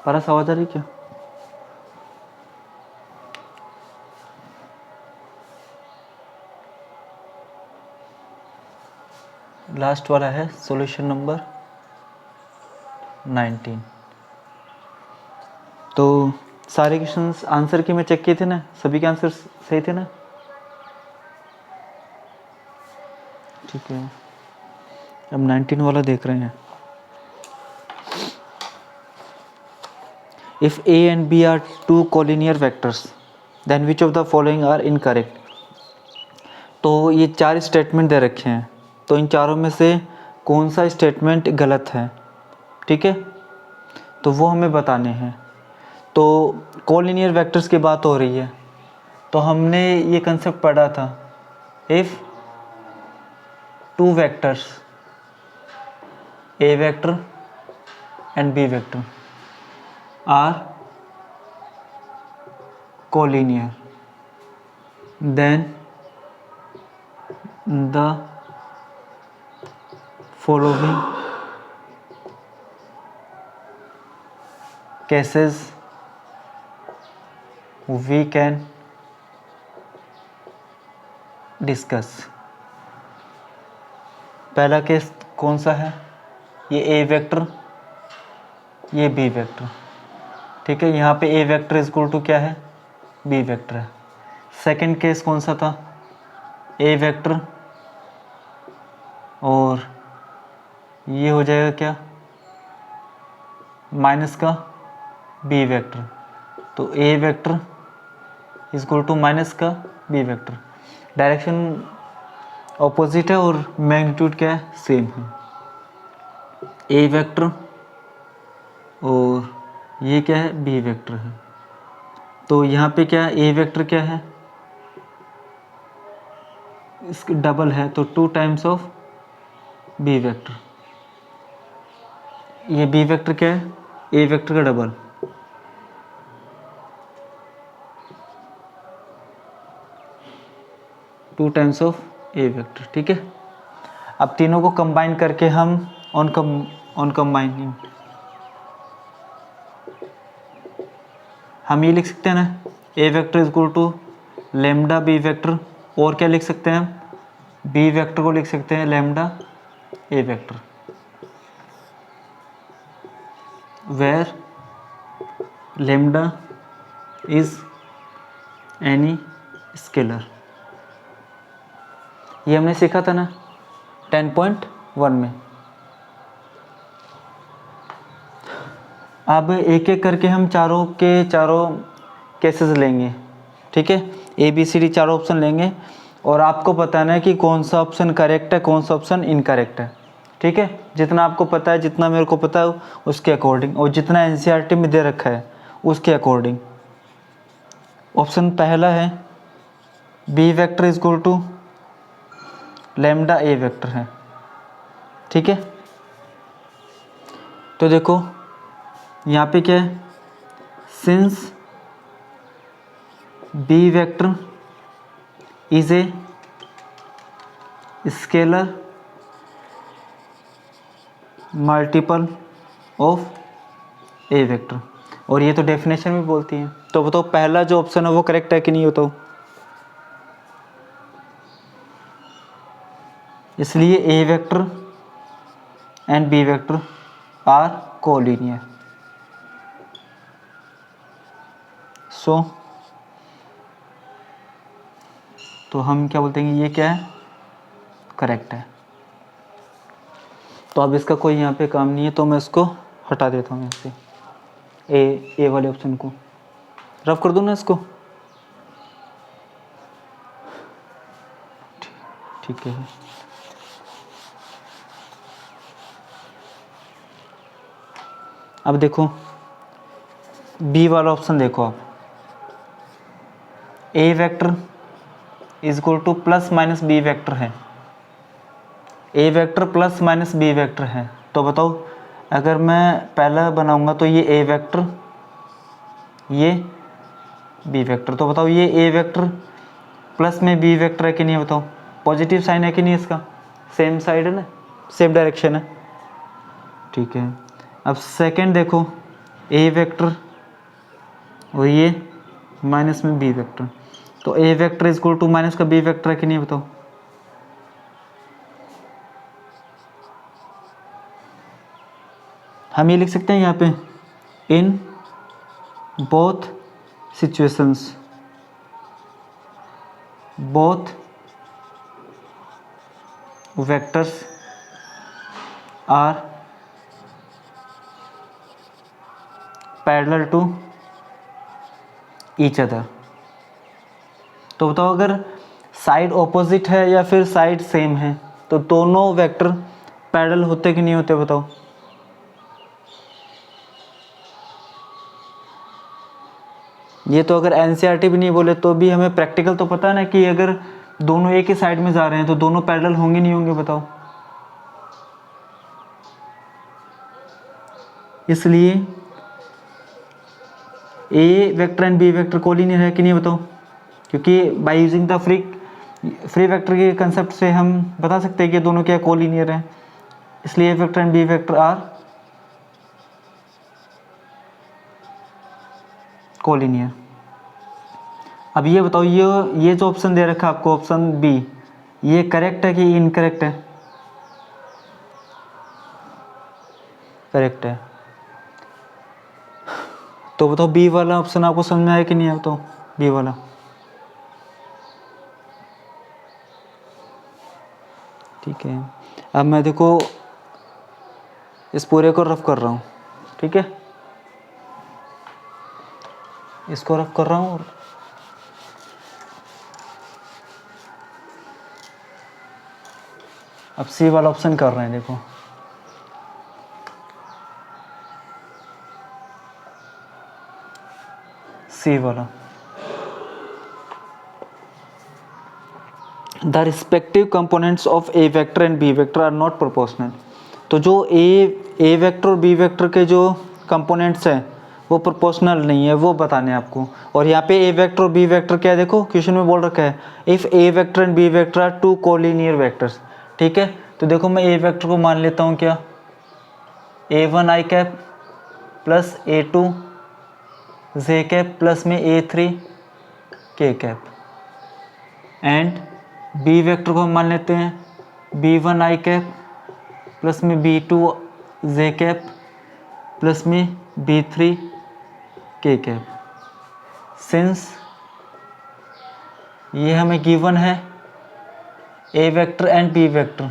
पारस आवाज आ रही क्या? लास्ट वाला है सॉल्यूशन नंबर 19। तो सारे क्वेश्चंस आंसर की मैं चेक किए थे ना, सभी के आंसर सही थे ना? ठीक है, अब 19 वाला देख रहे हैं। If a and b are two collinear vectors then which of the following are incorrect। तो ये 4 स्टेटमेंट दे रखे हैं, तो इन चारों में से कौन सा स्टेटमेंट गलत है, ठीक है, तो वो हमें बताने हैं। तो कोलिनियर वेक्टर्स की बात हो रही है, तो हमने ये कंसेप्ट पढ़ा था, if two vectors A vector and B vector are collinear then the following cases we can discuss. पहला केस कौन सा है? ये ए वेक्टर, ये बी वेक्टर, ठीक है, यहाँ पे A vector is equal to क्या है? बी वेक्टर है। सेकंड केस कौन सा था? ए वेक्टर और ये हो जाएगा क्या? माइनस का बी वेक्टर, तो A vector is equal to minus का बी वेक्टर। डायरेक्शन ऑपोजिट है और मैग्नीट्यूड क्या है? सेम है। ए वेक्टर और ये क्या है? बी वेक्टर है। तो यहाँ पे क्या है? ए वेक्टर क्या है? इसकी डबल है, तो 2 टाइम्स ऑफ बी वेक्टर। ये बी वेक्टर क्या है? ए वेक्टर का double. Two times of A vector, ठीक है। अब तीनों को कंबाइन करके हम ऑन कंबाइनिंग हम ये लिख सकते हैं ना, A vector is equal to lambda B vector, और क्या लिख सकते हैं हम? बी वेक्टर को लिख सकते हैं lambda A vector, where lambda is any scalar. ये हमने सीखा था ना 10.1 में। अब एक एक करके हम चारों के चारों केसेस लेंगे, ठीक है, ए बी सी डी चारों ऑप्शन लेंगे और आपको बताना है कि कौन सा ऑप्शन करेक्ट है, कौन सा ऑप्शन इनकरेक्ट है, ठीक है। जितना आपको पता है, जितना मेरे को पता है उसके अकॉर्डिंग, और जितना एनसीईआरटी में दे रखा है उसके अकॉर्डिंग। ऑप्शन पहला है B vector is equal to lambda A vector है, ठीक है। तो देखो यहाँ पे क्या है? Since B vector is a scalar multiple of A vector, और ये तो डेफिनेशन में बोलती है। तो बताओ पहला जो ऑप्शन है वो करेक्ट है कि नहीं? बताओ। इसलिए A vector and B vector are collinear. So तो हम क्या बोलते हैं? ये क्या है? करेक्ट है। तो अब इसका कोई यहाँ पे काम नहीं है, तो मैं इसको हटा देता हूँ यहाँ से, ए वाले ऑप्शन को रफ कर दूँ ना इसको, ठीक है। अब देखो बी वाला ऑप्शन देखो आप, A vector is equal to plus minus B vector है, A vector plus minus B vector है। तो बताओ अगर मैं पहला बनाऊंगा तो ये ए वेक्टर, ये बी वेक्टर, तो बताओ ये ए वेक्टर प्लस में बी वेक्टर है कि नहीं? बताओ पॉजिटिव साइन है कि नहीं? इसका सेम साइड है ना, सेम डायरेक्शन है, ठीक है। अब सेकंड देखो, ए वेक्टर और ये माइनस में बी वेक्टर। तो A vector is equal to minus का बी वेक्टर है कि नहीं बताओ। हम ये लिख सकते हैं यहाँ पे in both situations both vectors are parallel to each other. तो बताओ अगर साइड ऑपोजिट है या फिर साइड सेम है तो दोनों वेक्टर पैरेलल होते कि नहीं होते बताओ। ये तो अगर एनसीईआरटी भी नहीं बोले तो भी हमें प्रैक्टिकल तो पता है ना कि अगर दोनों एक ही साइड में जा रहे हैं तो दोनों पैरेलल होंगे नहीं होंगे बताओ। इसलिए A vector and B vector collinear है कि नहीं बताओ, क्योंकि by using the free vector के कंसेप्ट से हम बता सकते हैं कि दोनों क्या कोलिनियर हैं। इसलिए A vector and B vector are collinear. अब ये बताओ ये जो ऑप्शन दे रखा है आपको ऑप्शन बी, ये करेक्ट है कि इनकरेक्ट है। करेक्ट है। तो बताओ बी वाला ऑप्शन आपको समझ में आया कि नहीं आया बताओ। बी वाला ठीक है। अब मैं देखो इस पूरे को रफ कर रहा हूँ, ठीक है, इसको रफ कर रहा हूँ और अब सी वाला ऑप्शन कर रहे हैं। देखो सी वाला, the respective components of A vector and B vector are not proportional. तो जो ए वेक्टर और बी वेक्टर के जो कंपोनेंट्स हैं वो प्रोपोर्शनल नहीं है, वो बताने हैं आपको। और यहाँ पे ए वेक्टर और बी वेक्टर क्या है, देखो क्वेश्चन में बोल रखा है if A vector and B vector are two collinear vectors. ठीक है, तो देखो मैं ए वेक्टर को मान लेता हूँ क्या, a1 i cap plus a2 j cap plus में a3 k cap, and B vector को हम मान लेते हैं b1 आई कैप प्लस में b2 जे कैप प्लस में b3 के कैप। सिंस ये हमें गिवन है A vector and B vector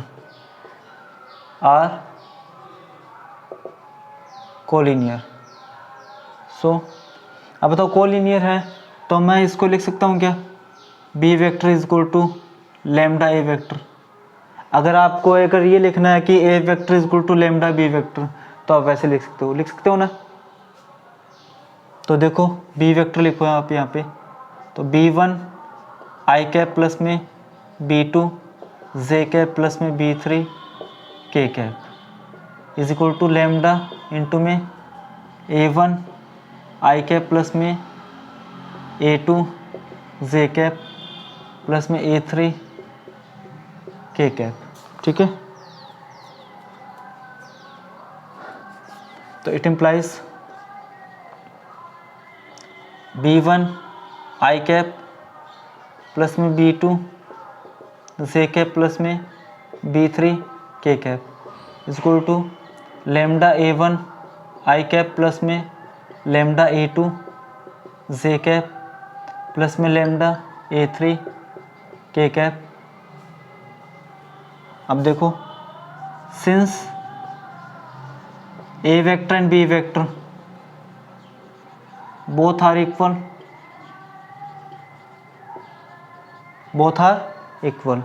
are collinear, so अब बताओ कोलिनियर है तो मैं इसको लिख सकता हूँ क्या, B vector is equal to lambda A vector. अगर आपको अगर ये लिखना है कि A vector is equal to lambda B vector तो आप वैसे लिख सकते हो ना। तो देखो बी वेक्टर लिखो आप यहाँ पे, तो b1 आई कैप प्लस में b2 जे कैप प्लस में b3 k cap is equal to lambda into में a1 आई कैप प्लस में a2 जे कैप प्लस में a3 के कैप। ठीक है, तो it implies b1 i cap plus में b2 j cap plus में b3 k cap is equal to lambda a1 i cap plus में lambda a2 j cap plus में lambda a3 k cap. अब देखो since A vector and B vector both are equal,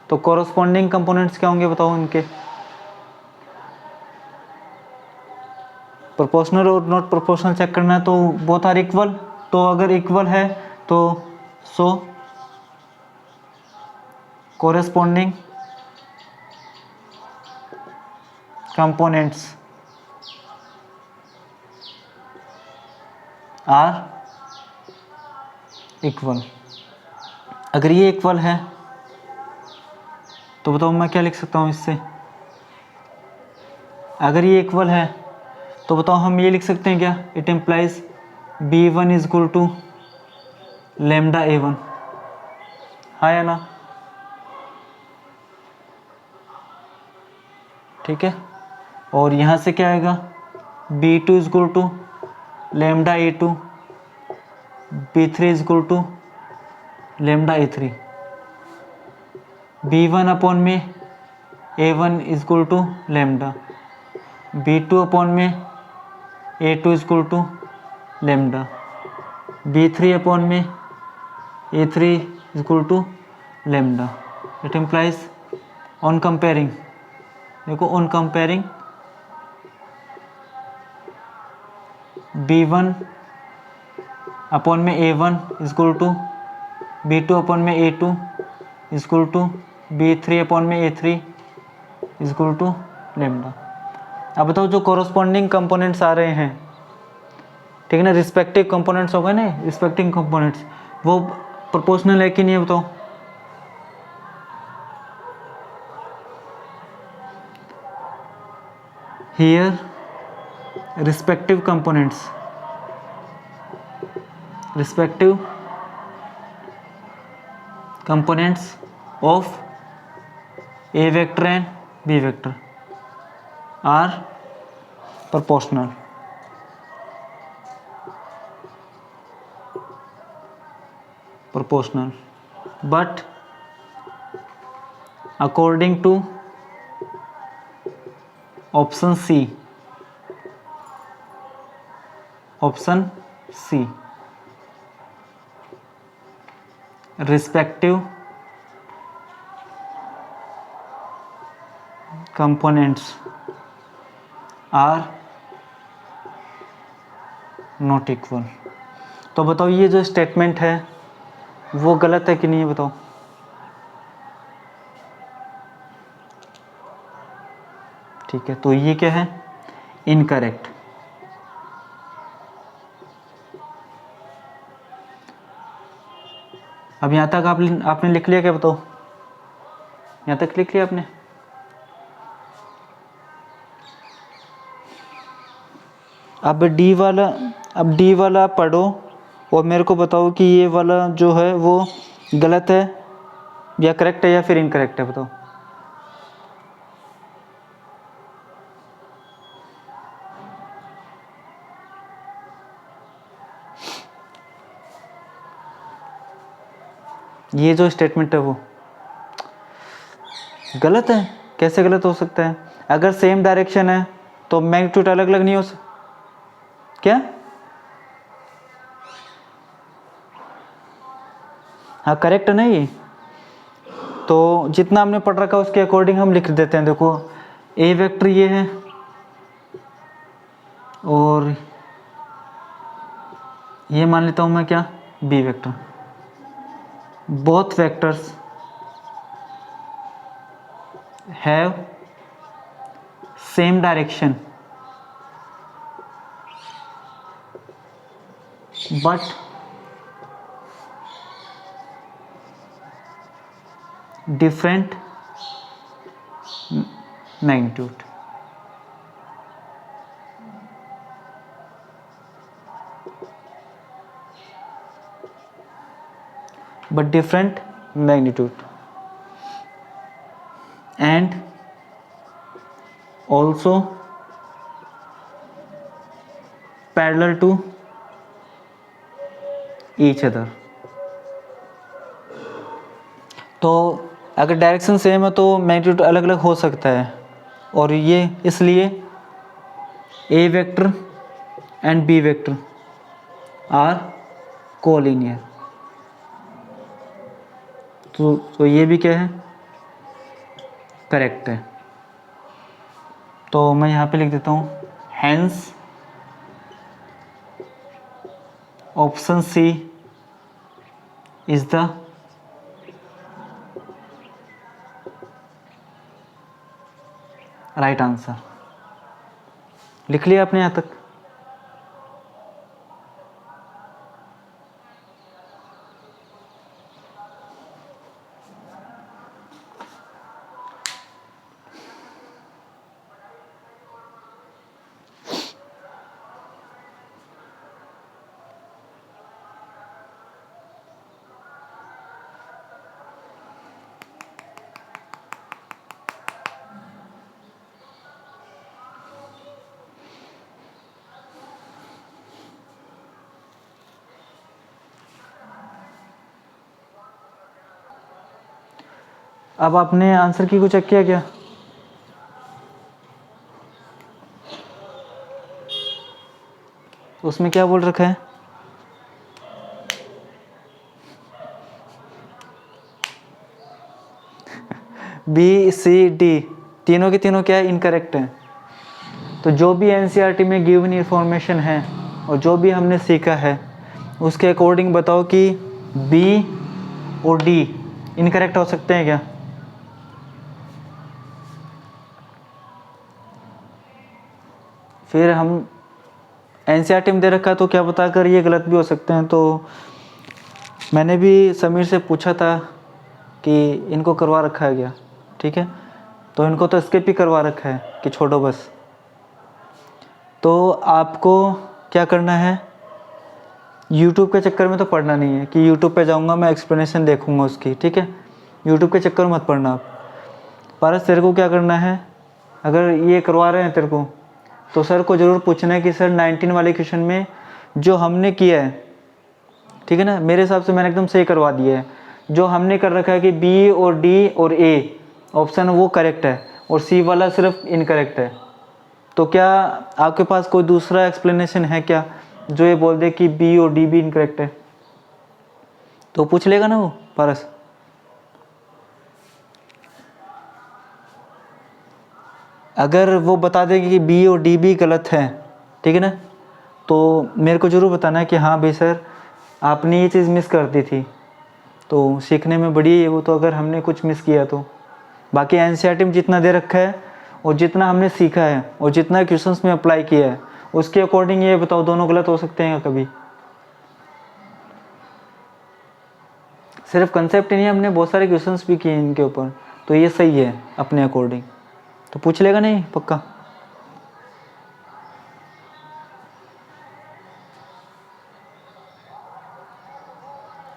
तो corresponding components क्या होंगे बताओ इनके, proportional और नॉट प्रोपोर्शनल चेक करना है तो बोथ आर इक्वल। तो अगर इक्वल है तो सो कोरेस्पोंडिंग कंपोनेंट्स आर इक्वल। अगर ये इक्वल है तो बताओ मैं क्या लिख सकता हूँ इससे, अगर ये इक्वल है तो बताओ हम ये लिख सकते हैं क्या, it implies B1 is equal to lambda A1, हाँ या ना? ठीक है, और यहाँ से क्या आएगा, B2 is equal to lambda A2, B3 is equal to lambda A3, B1 upon में A1 is equal to lambda, B2 upon में A2 is equal to lambda, B3 upon में A3 is equal to lambda. It implies on comparing, देखो on comparing B1 upon में A1 is equal to B2 upon में A2 is equal to B3 upon में A3 is equal to lambda. अब बताओ जो corresponding components आ रहे हैं, ठीक है ना, रिस्पेक्टिव कंपोनेंट्स हो गए ना, रिस्पेक्टिव कंपोनेंट्स, वो प्रोपोर्शनल है कि नहीं है बताओ। Here respective components, respective components of A vector and B vector are proportional. Proportional, but according to option C, option C, respective components are not equal। तो बताओ ये जो स्टेटमेंट है वो गलत है कि नहीं है बताओ। ठीक है, तो ये क्या है, इनकरेक्ट। अब यहाँ तक आपने लिख लिया क्या बताओ, यहाँ तक लिख लिया आपने? अब डी वाला पढ़ो और मेरे को बताओ कि ये वाला जो है वो गलत है या करेक्ट है या फिर इनकरेक्ट है, बताओ। ये जो स्टेटमेंट है वो गलत है, कैसे गलत हो सकता है? अगर सेम डायरेक्शन है तो मैग्नीट्यूड अलग अलग नहीं हो सकता क्या? हाँ करेक्ट है ना ये, तो जितना हमने पढ़ रखा है उसके अकॉर्डिंग हम लिख देते हैं। देखो ए वेक्टर ये है और ये मान लेता हूँ मैं क्या, B vector. Both vectors have same direction but different magnitude। but different magnitude and also parallel to each other। तो अगर डायरेक्शन सेम है तो मैग्नीट्यूड अलग अलग हो सकता है, और ये इसलिए A vector and B vector are collinear. तो ये भी क्या है, करेक्ट है। तो मैं यहाँ पे लिख देता हूँ hence option C is the right answer. लिख लिया आपने यहाँ तक? अब आपने आंसर की को चेक किया क्या? उसमें क्या बोल रखा है? बी सी डी तीनों के तीनों क्या है? इनकरेक्ट है। तो जो भी एनसीईआरटी में गिवन इंफॉर्मेशन है और जो भी हमने सीखा है उसके अकॉर्डिंग बताओ कि बी और डी इनकरेक्ट हो सकते हैं क्या? फिर हम एनसीईआरटी में दे रखा है तो क्या बताकर ये गलत भी हो सकते हैं। तो मैंने भी समीर से पूछा था कि इनको करवा रखा है क्या, ठीक है, तो इनको तो स्किप ही करवा रखा है कि छोड़ो बस। तो आपको क्या करना है, YouTube के चक्कर में तो पढ़ना नहीं है कि YouTube पे जाऊंगा मैं एक्सप्लेनेशन देखूंगा उसकी, ठीक है, YouTube के चक्कर में मत पढ़ना आप। पारस तेरे को क्या करना है, अगर ये करवा रहे हैं तेरे को तो सर को ज़रूर पूछना है कि सर 19 वाले क्वेश्चन में जो हमने किया है, ठीक है ना, मेरे हिसाब से मैंने एकदम सही करवा दिया है। जो हमने कर रखा है कि बी और डी और ए ऑप्शन वो करेक्ट है और सी वाला सिर्फ इनकरेक्ट है। तो क्या आपके पास कोई दूसरा एक्सप्लेनेशन है क्या जो ये बोल दे कि बी और डी भी इनकरेक्ट है? तो पूछ लेगा ना वो पारस। अगर वो बता देगी कि बी और डी भी गलत है, ठीक है ना, तो मेरे को ज़रूर बताना है कि हाँ भाई सर आपने ये चीज़ मिस कर दी थी। तो सीखने में बड़ी है वो, तो अगर हमने कुछ मिस किया तो। बाकी एनसीईआरटी में जितना दे रखा है और जितना हमने सीखा है और जितना क्वेश्चंस में अप्लाई किया है उसके अकॉर्डिंग ये बताओ दोनों गलत हो सकते हैं कभी? सिर्फ कंसेप्ट ही नहीं, हमने बहुत सारे क्वेश्चंस भी किए इनके ऊपर, तो ये सही है अपने अकॉर्डिंग। तो पूछ लेगा नहीं पक्का?